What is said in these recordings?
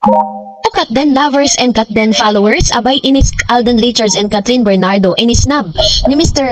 Kat lovers and Kat followers, abay inis Alden Richards and Catherine Bernardo inisnab ni Mr.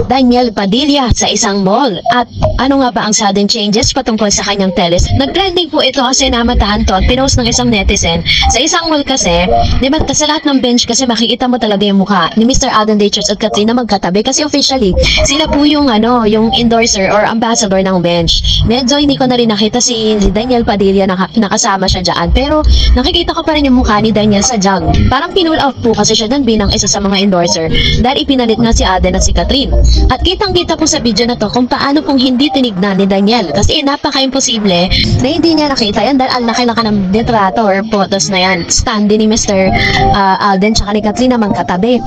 Daniel Padilla sa isang mall. At ano nga ba ang sudden changes patungkol sa kanyang teles? Nag-trending po ito kasi namatahan to at pinost ng isang netizen. Sa isang mall kasi, di ba sa lahat ng bench kasi makikita mo talaga yung mukha ni Mr. Alden Richards at Catherine na magkatabi kasi officially sila po yung yung endorser or ambassador ng bench. Medyo hindi ko na rin nakita si Daniel Padilla nakasama siya dyan, pero nakikita ko pa rin yung mukha ni Daniel sa jug. Parang pinull out po kasi siya dun bilang isa sa mga endorser dahil ipinalit nga si Alden at si Catherine. At kitang-kita po sa video na to kung paano pong hindi tinignan ni Daniel kasi napaka-imposible na hindi niya nakita yan dahil ang laki-laki ng litrato or photos na yan. Stand ni Mr. Alden tsaka ni Catherine naman katabi.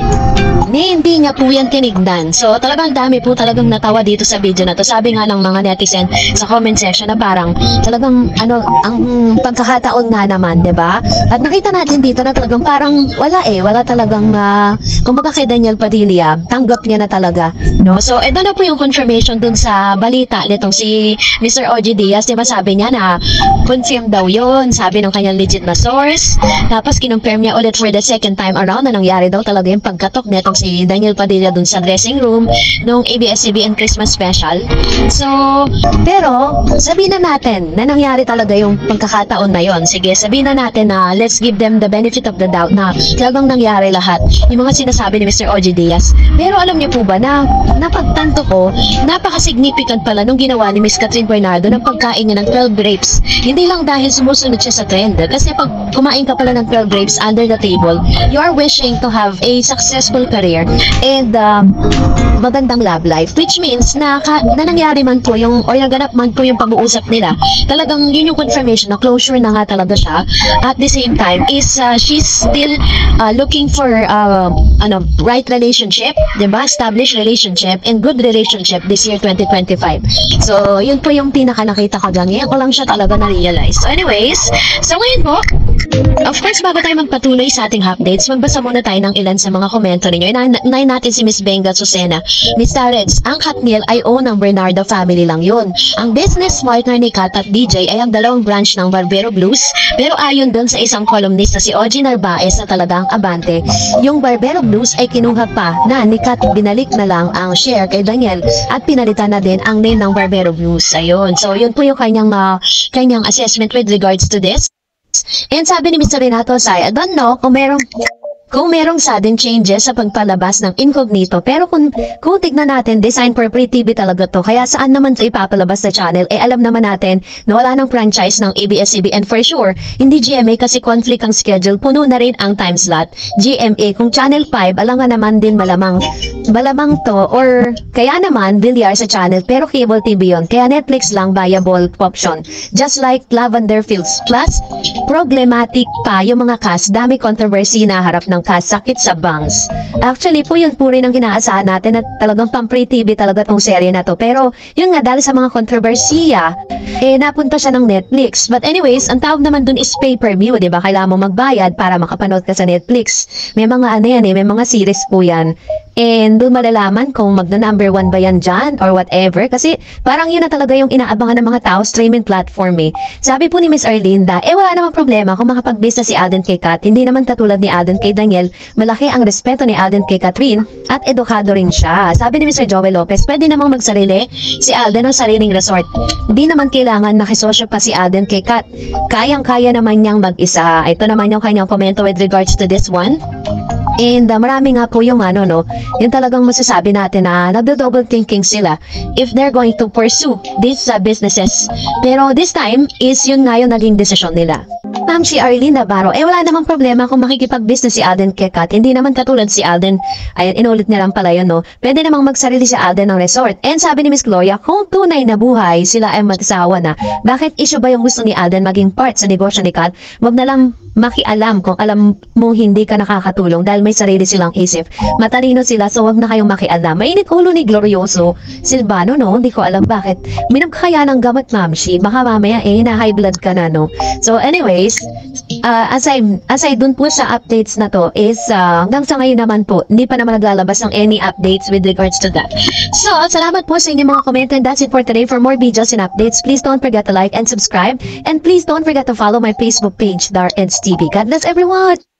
Hindi niya po yan tinignan. So talagang dami po talagang natawa dito sa video na to. Sabi nga ng mga netizen sa comment section na parang talagang ang pagkakataon nga naman, 'di ba? At nakita natin dito na talagang parang wala talagang kumbaga kay Daniel Padilla, tanggap niya na talaga, no? So ito na po yung confirmation dun sa balita nitong si Mr. OG Diaz, 'di ba? Sabi niya na confirm daw 'yon, sabi ng kanyang legit na source. Tapos kinonfirm niya ulit for the second time around na nangyari daw talaga yung pagkatok nitong si Daniel Padilla dun sa dressing room nung ABS-CBN Christmas special. So, pero sabihin na natin na nangyari talaga yung pagkakataon na 'yon. Sige, sabihin na natin na let's give them the benefit of the doubt na talagang nangyari lahat yung mga sinasabi ni Mr. OG Diaz. Pero alam niyo po ba na napagtanto ko, napaka-significant pala nung ginawa ni Miss Catherine Bernardo ng pagkain niya ng 12 grapes. Hindi lang dahil sumusunod siya sa trend. Kasi pag kumain ka pala ng 12 grapes under the table, you are wishing to have a successful career and magandang love life, which means na nangyari man po yung or naganap man po yung pag-uusap nila. Talagang yun yung confirmation na closure na nga talaga siya. At the same time is she's still looking for right relationship, 'di ba? Established relationship and good relationship this year 2025. So, yun po yung pinaka nakita ko dyan. Ngayon ko lang siya talaga na-realize. So, anyways, so ngayon po, of course, bago tayo magpatuloy sa ating updates, magbasa muna tayo ng ilan sa mga komento ninyo. Inayin natin si Miss Benga Susena. Miss Tarets, ang Katniel ay own ng Bernardo family lang yun. Ang business partner ni Kat at DJ ay ang dalawang branch ng Barbero Blues. Pero ayon doon sa isang columnist na si OG Narvaez na talagang abante, yung Barbero Blues ay kinuha pa na ni Kat, binalik na lang ang share kay Daniel at pinalitan na din ang name ng Barbero Blues. Ayun. So, yun po yung kanyang assessment with regards to this. And sabi ni Mr. Renato Say, I don't know kung merong sudden changes sa pagpalabas ng Incognito, pero kung tignan natin, design for Free TV talaga to. Kaya saan naman ito ipapalabas sa channel? Alam naman natin na wala ng franchise ng ABS-CBN for sure. Hindi GMA kasi conflict ang schedule, puno na rin ang time slot. GMA, kung Channel 5, alangan naman din malamang to, or kaya naman Villar sa channel, pero cable TV yun. Kaya Netflix lang viable option. Just like Lavender Fields. Plus, problematic pa yung mga cast, dami controversy na harap ng cast, sakit sa bangs. Actually po yun po rin ang inaasahan natin at talagang pang-free TV talaga tong serye na to. Pero yun nga, dahil sa mga kontrobersiya, napunta siya ng Netflix. But anyways, ang tawag naman dun is pay-per-view, diba? Kailangan mo magbayad para makapanood ka sa Netflix. May mga may mga series po yan. And doon malalaman kung magna-number 1 ba yan dyan or whatever. Kasi parang yun na talaga yung inaabangan ng mga tao, streaming platform eh. Sabi po ni Miss Arlinda, wala namang problema kung makapag-base na si Alden kay Kat. Hindi naman katulad ni Alden kay Daniel. Malaki ang respeto ni Alden kay Catherine at edukado rin siya. Sabi ni Mr. Joel Lopez, pwede namang magsarili si Alden ng sariling resort. Hindi naman kailangan nakisosyo pa si Alden kay Kat. Kayang-kaya naman niyang mag-isa. Ito naman yung kanyang komento with regards to this one. And marami nga po yung yung talagang masasabi natin na nagdo-double thinking sila if they're going to pursue these businesses. Pero this time is yun nga yung naging desisyon nila. Ma'am, si Arlene Navarro, wala namang problema kung makikipag-business si Alden kay Kat. Hindi naman katulad si Alden. Ayun, inulit niya lang pala yun, no? Pwede namang magsarili si Alden ng resort. And sabi ni Miss Gloria, kung tunay na buhay, sila ay mag-asawa na. Bakit issue ba yung gusto ni Alden maging part sa negosyo ni Kat? Wag na lang makialam kung alam mo hindi ka nakakatulong dahil may sarili silang isip. Matalino sila, so wag na kayong makialam. Mainit ulo ni Glorioso Silvano, no? Hindi ko alam bakit. Minum kaya ng gamot, ma'am, baka mamaya na high blood ka na, no? So anyways, aside dun po sa updates na to is hanggang sa ngayon naman po, hindi pa naman naglalabas ng any updates with regards to that. So, salamat po sa inyong mga comment and that's it for today. For more videos and updates, please don't forget to like and subscribe and please don't forget to follow my Facebook page, Dar Eds TV. God bless everyone!